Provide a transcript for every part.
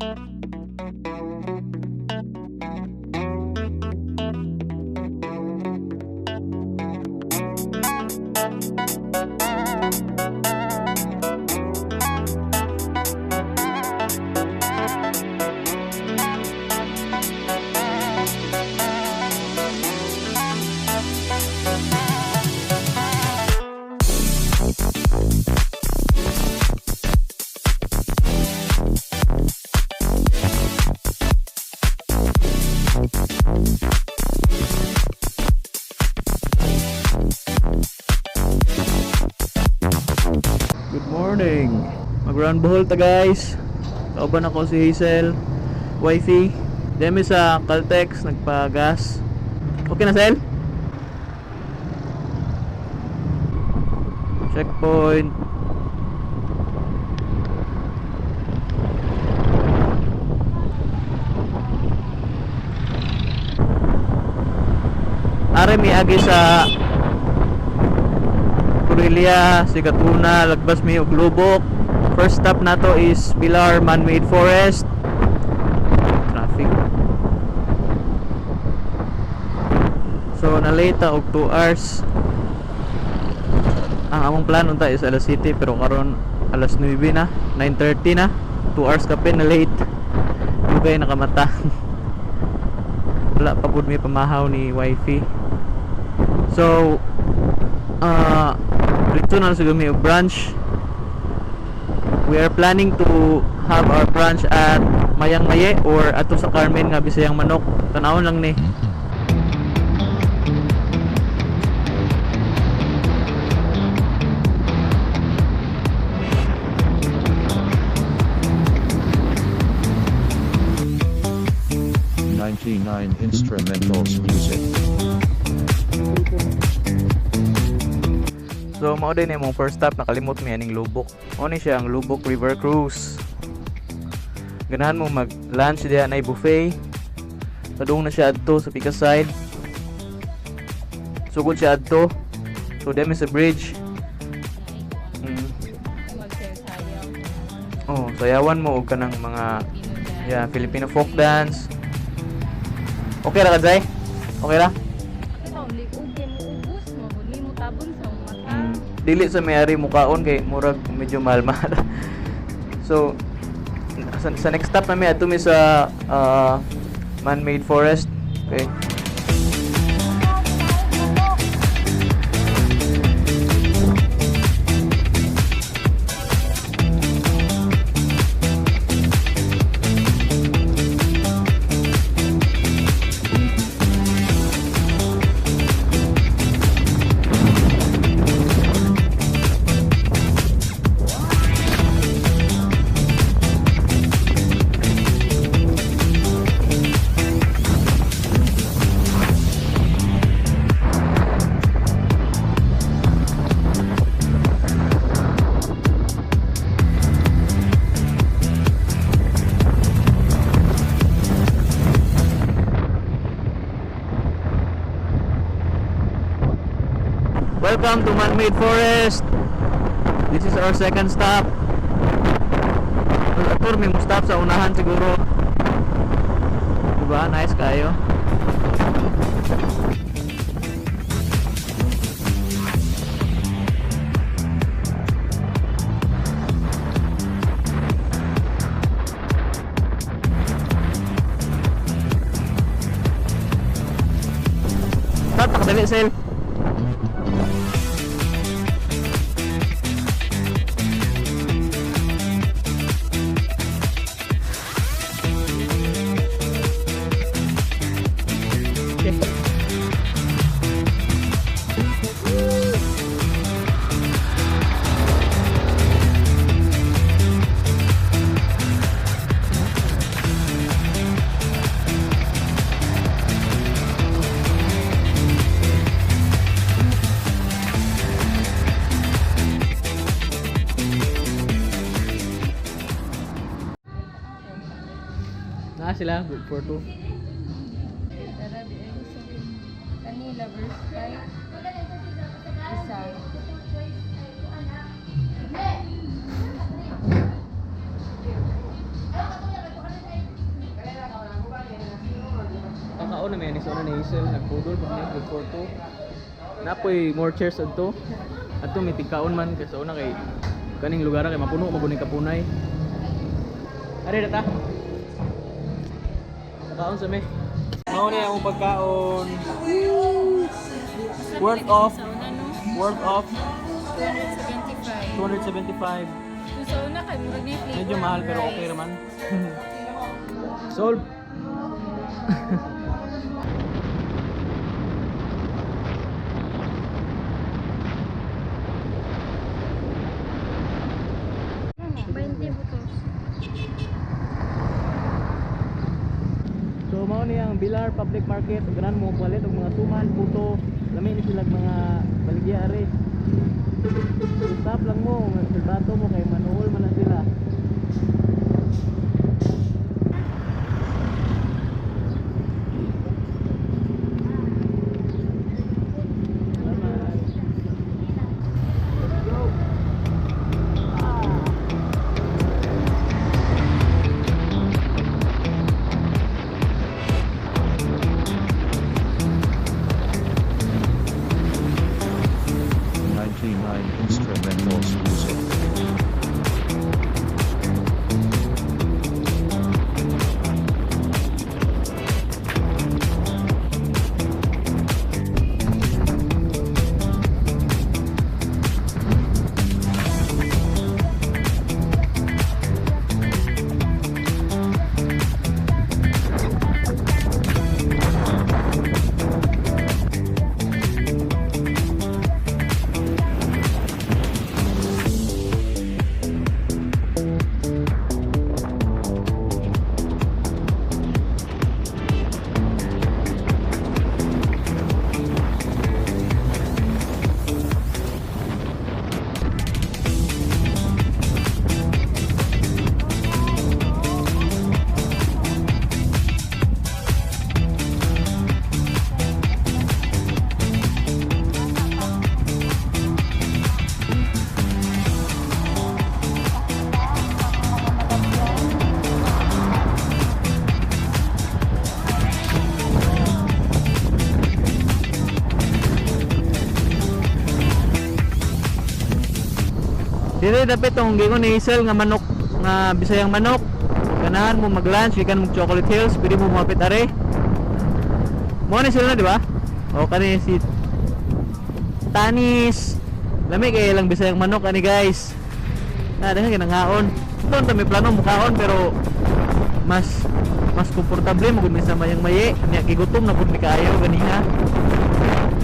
Good morning. Mag-run Bohol ta guys. Kauban ako si Hazel, wifey. Demi sa Caltex nagpa-gas. Okay na Sel? Checkpoint. Are mi agi sa Aurelia, Sigatuna, Lagbas mi og Lubok. First stop nato is Pilar Man-Made Forest. Traffic. So nalate og 2 hours. Ang among plano ta is alas 7 pero karon alas 9 na, 9:30 na. 2 hours ka pa na late. Okay nakamata. Wala pa pud may pamahaw ni wifey. So dito na sa gumi branch. We are planning to have our branch at Mayang Maye or ato sa Carmen nga Bisayang Manok. Tanawon lang ni. Instrumentals music. So mao din imong first stop, nakalimot mi aning Lubok. Mao ni siya ang Lubok River Cruise. Ganahan mo mag-lunch diha na buffet. Padung na siya adto sa Pika side. Sugod siya adto. So demi sa bridge. Oh, sayawan mo og kanang mga Filipino folk dance. Okay ra ka Jay? Okay ra? Dili sa may-ari mukaon kay murag medyo mahal-mahal. So sa next stop namin ato mi sa Man-Made Forest. Okay. Welcome to Man-Made Forest. This is our second stop. Atur may mo stop sa unahan siguro. Diba? Nice kayo. Tatak dali sel. Sila good for two. Kanila verse 5. Bisaya. na may anis na Hazel, nagpudol pa niya, good for two. Napoy more chairs adto. Adto may tigkaon man kasi una kay kaning lugar kay mapuno maguning kapunay. Ari data. Kaon sa me. Mao na yung pagkaon. Worth of Sa una no? 275. 275. Sa una kay murag ni flavor. Medyo mahal pero okay naman. Solve. So mao ni ang Bilar Public Market, ganan mo palit og mga suman, puto, lami ni sila mga baligya are. Stop lang mo, silbato mo kay manuhol man na sila. Instrumentals music. Dili dapat tong gingon ni Hazel nga manok nga bisayang manok. Ganahan mo mag-lunch, ikan mo chocolate hills, pwede mo mapit are. Mo ni sila na di ba? O kani si Tanis. Lami kay lang bisayang manok ani guys. Na dahan ginangaon. Doon ta may plano mukaon pero mas komportable mo gud sa mayang maye. Nya gigutom na pud mi kaayo ganiha.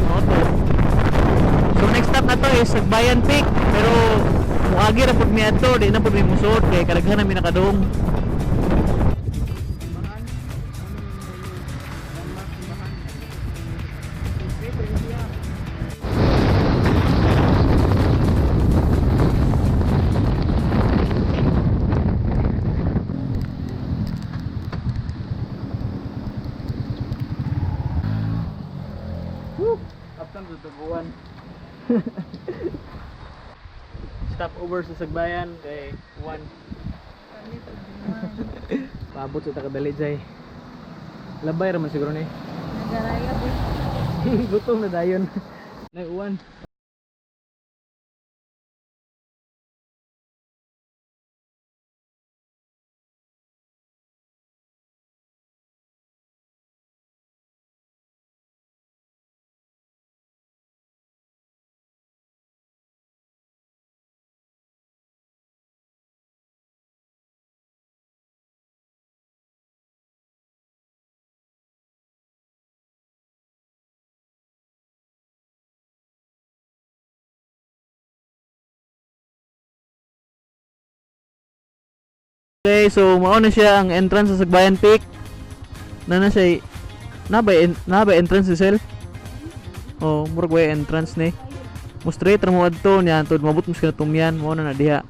O to. So next stop na to is Sagbayan Peak pero muagi ra pud mi adto, di na pud mi musod kay kadaghan na mi nakadong. Aptan sa tubuan. Stop over sa Sagbayan kay 1. Paabot sa takadali jay. Labay ra man siguro ni. Nagaraya po. Gutom na dayon. Nay uwan. Okay, so mao na siya ang entrance sa Sagbayan Peak. Na siya nabay entrance si Sel. Oh, murag way entrance ni. Mo straight ra mo adto niya tud mabot mo sa tumyan mo na diha.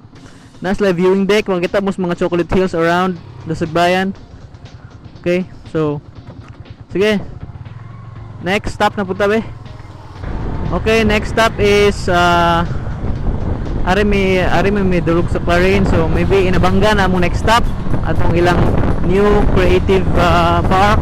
Nas live viewing deck, makita mo mga chocolate hills around the Sagbayan. Okay, so sige. Next stop na punta be. Okay, next stop is Ari may dulog sa Clarin, so maybe inabangga na mo next stop atong ilang new creative park.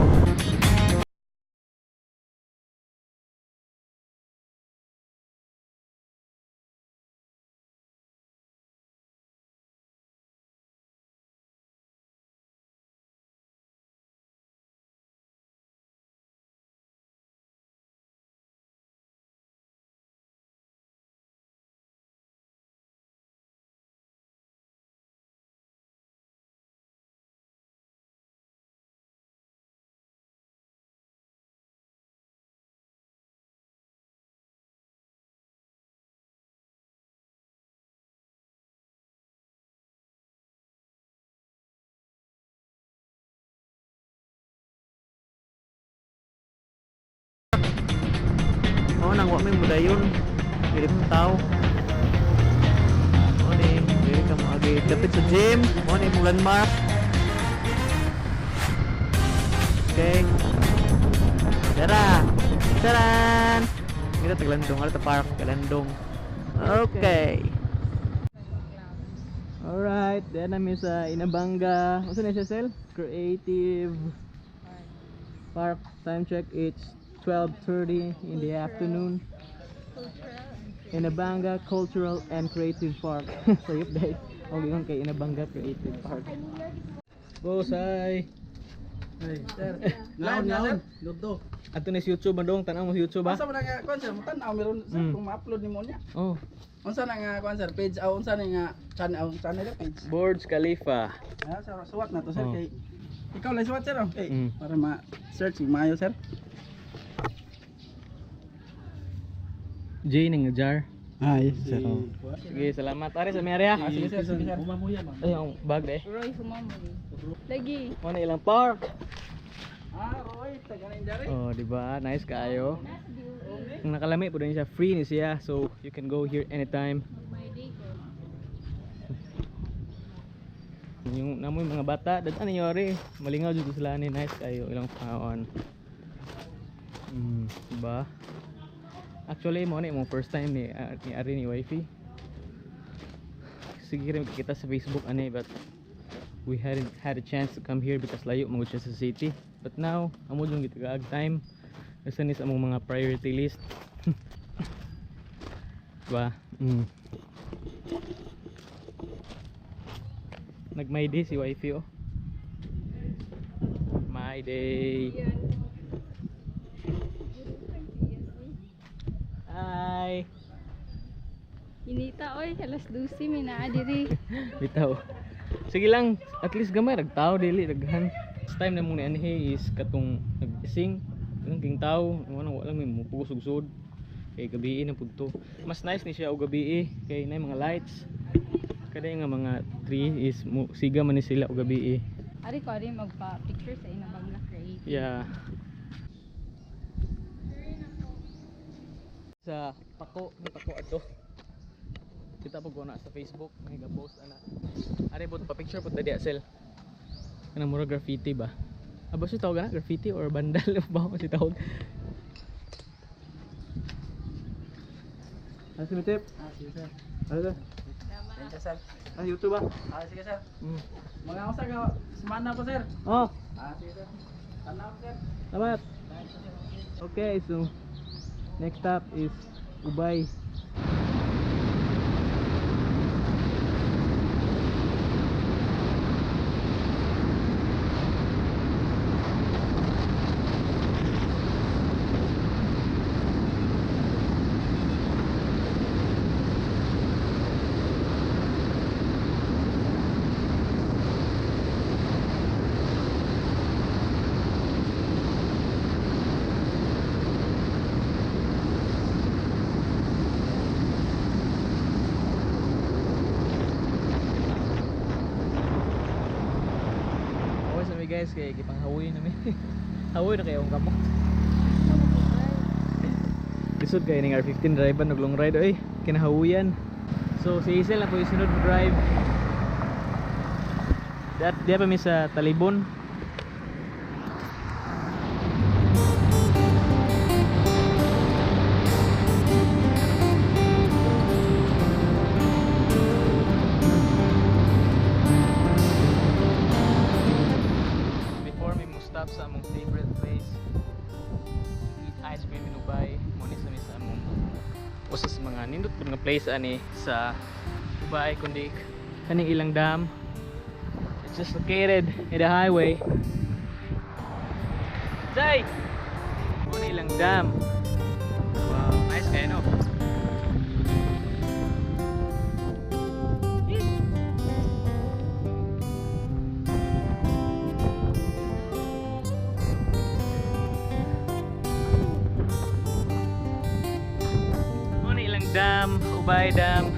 lang wa may mudayon. Dili mo tao. Mo ni, dili ka mo agi dapit sa gym. Mo ni mong landmark. Okay. Tara. Taran. Kita taglandong, ala ta park Talandong. Okay. Alright, then namin sa Inabanga. Ano na siya, Sel? Creative Park. Time check, it's 12:30 in the afternoon. Inabanga Cultural and Creative Park. Sayop guys. Okay yung kay Inabanga Creative Park. Bosay. Ay, sir. Naon. Luto. Ato na sa YouTube bandong, tanaw mo sa YouTube ba? Unsa man nga kuan sir, tan-aw meron sir kung ma-upload nimo niya. Oh, Unsa na nga kuan sir, page aw unsa na nga channel page. Burj Khalifa. Ah, sir, suwat na to sir Oh. kay ikaw lang suwat sir. Okay, Mm. para ma-search maayo sir. J ning jar. Ah, yes sir. Sige, salamat. Ari sa may area. Ah, sige sir, sige sir. Ay, yung bag de. Roy, sumamo. Lagi. Mo na ilang park. Ah, Roy, taga na indari. Oh, di ba? Nice kaayo. Kung nakalami po din siya, free ni siya. So, you can go here anytime. My day ko. Yung namoy mga bata, datan niyo ri. Malingaw jud sila ni nice kayo ilang paon. Diba? Actually mo ni mo first time ni Ari ni wifey. Sige rin kita sa Facebook ani but we hadn't had a chance to come here because layo mo siya sa city. But now, amo jung gitagaag time. Kasi ni sa among mga priority list. Diba? Nag-my day si wifey oh. My day. Hi. Inita oy, alas 12 mi naa diri. Bitaw. Sige lang, at least gamay nagtao dili daghan. This time na mong ni anhe is katong nag-sing, ang king tao, wala may mupugos-ugsod. Kay gabi na pudto. Mas nice ni siya og gabi kay nay mga lights. Kada nga mga tree is siga man ni sila og gabi. Ari ko ari magpa-picture sa Inabanga Creative. Yeah. Sa may pako ato. Kita pag na sa Facebook, may ga-post ana. Ari bot pa picture pud dadi sel. Kanang mura graffiti ba? Aba si tawag na graffiti or vandal ba mo si tawag? Ano si Mitip? Ah, sige sir. Ano to? Thank you sir. Ah, YouTube ba? Ah, sige sir. Mga usa ka semana po sir. Oh, Ah, sige sir. Tanaw sir. salamat. Okay, so next stop is Ubay. Guys, kaya ipanghawoy namin. Hawoy na kayo ang kamot. Isod kayo ng R15 drive ng long ride oy, kinahawoyan. So si Isel na po yung sunod drive. Diya pa mi sa Talibon. Sa among favorite place, eat ice cream in Ubay. Muna sa among usa sa mga nindot pud nga place ani sa Ubay kundi kaning ilang dam. It's just located in the highway. Jay! Muna ilang dam. Wow, nice kayo no? Dam, Ubay Dam.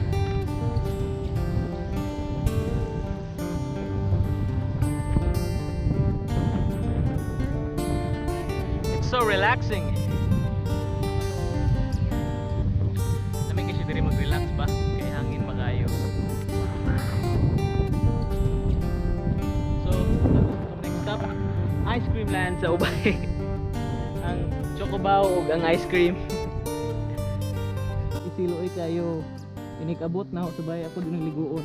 It's so relaxing. Land sa ubay. Ang chocobaw ug ang ice cream. Isiluoy kayo. Inikabot na ako sabay ako din liguon.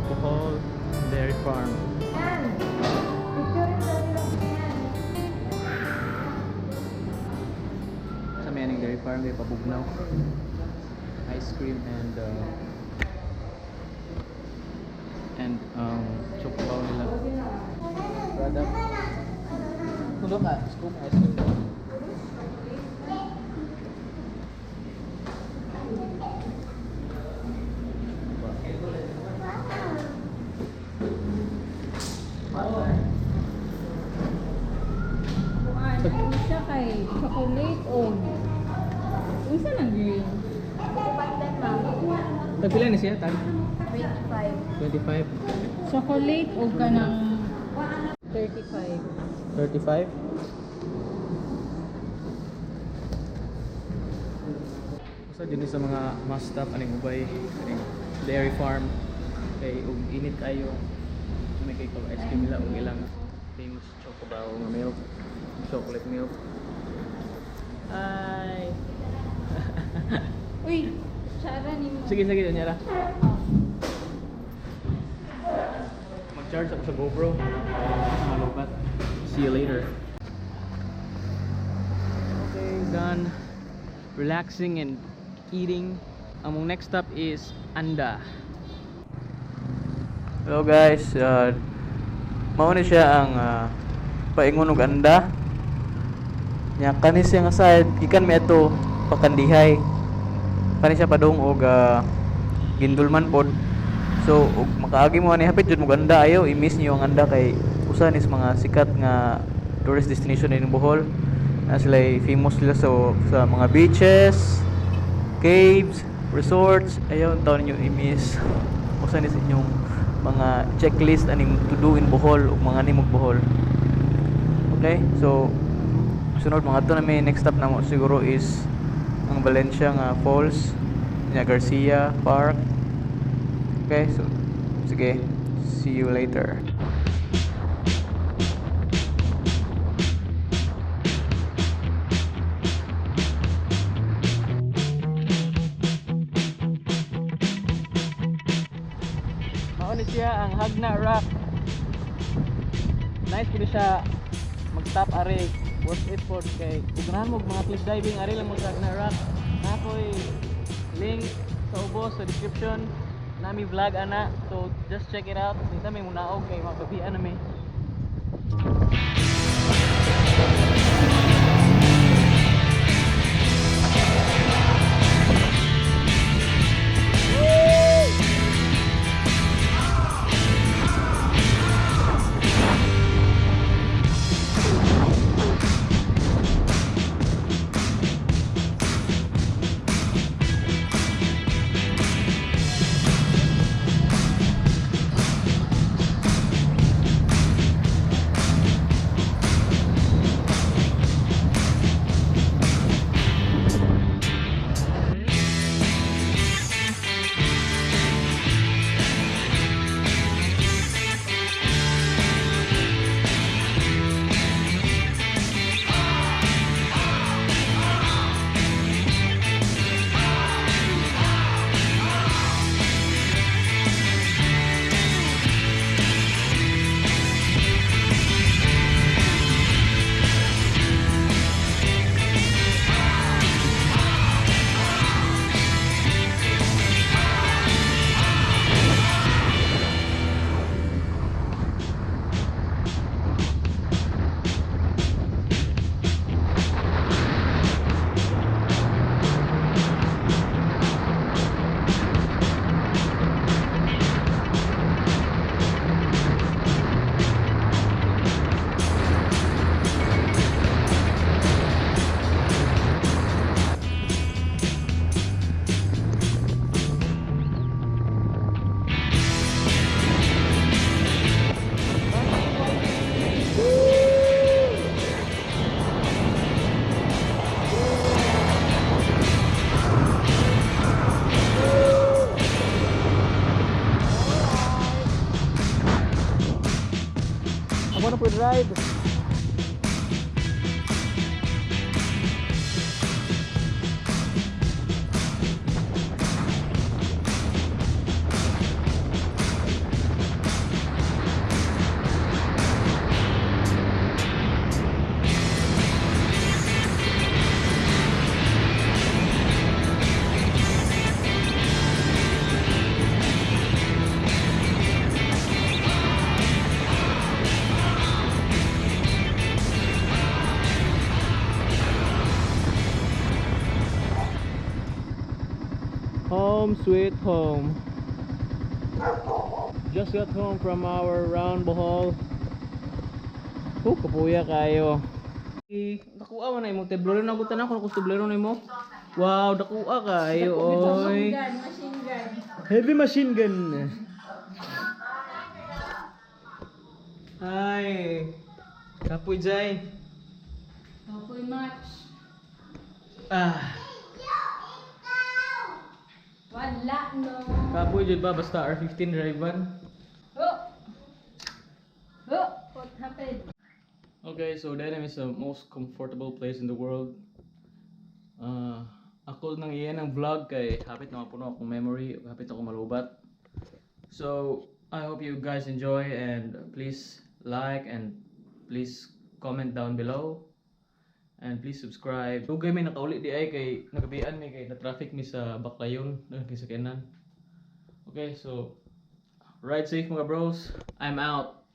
Bohol Dairy Farm. Sa Manning Dairy Farm may pabugnaw. Ice cream and chocobaw nila. Product. Kundo ka, scoop ice cream. Kuan siya kay chocolate o unsa lang green? Tagpila na siya, tag? 25. 25. Chocolate o kanang 35. 35. Sa din sa mga must-stop aning ubay, aning dairy farm kay ug init kayo. May kay kag ice cream nila ug ilang famous chocobaw nga milk, chocolate milk. Ay. Uy, tsara ni mo. Sige unyara. Mag-charge ako sa GoPro. Malupat. See you later. Okay, done. Relaxing and eating. Among next stop is Anda. Hello guys, mao ni siya ang paingon og Anda. Nya kani siya nga side gikan mi ato pakandihay. Kani siya padung og Gindulman pod. So ug makaagi mo ani hapit jud mo Anda ayo i-miss niyo ang Anda kay usa ni sa mga sikat nga tourist destination in Bohol. Sila famous sila sa mga beaches, caves, resorts. Ayaw taon niyo i-miss. Usa ni sa inyong mga checklist aning to do in Bohol ug mga nimog Bohol. Okay, so sunod mga to na may next stop na mo siguro is ang Valencia nga Falls, nya Garcia Park. Okay, so sige, see you later. Mauni siya ang Jagna Rock. Nice po siya mag-stop are. Worth it po kay ugrahan mo mga cliff diving are lang mo sa Jagna Rock. Nakoy link sa ubos sa description. Nami vlog ana. So just check it out. Kita may munaog kay mababian na may. mo na po ride. Home sweet home. Just got home from our round Bohol. Kapuya kayo. Nakuha mo na imong teblero na gutan ako kung teblero na mo. Wow, nakuha kayo oy. Machine gun. Heavy machine gun. Ay. Kapoy jay. Kapoy match. Ah. Wala no. Kapoy jud ba basta R15 drive ban? Oh! Oh! What happened? Okay, so Denim is the most comfortable place in the world. Ako nang iyan ang vlog kay hapit na mapuno akong memory, hapit ako malubat. So, I hope you guys enjoy and please like and please comment down below. And please subscribe. Dugay may nakauli di ay kay nagabian mi kay na traffic mi sa Baklayon kay sa Kenan. Okay, so ride safe mga bros. I'm out.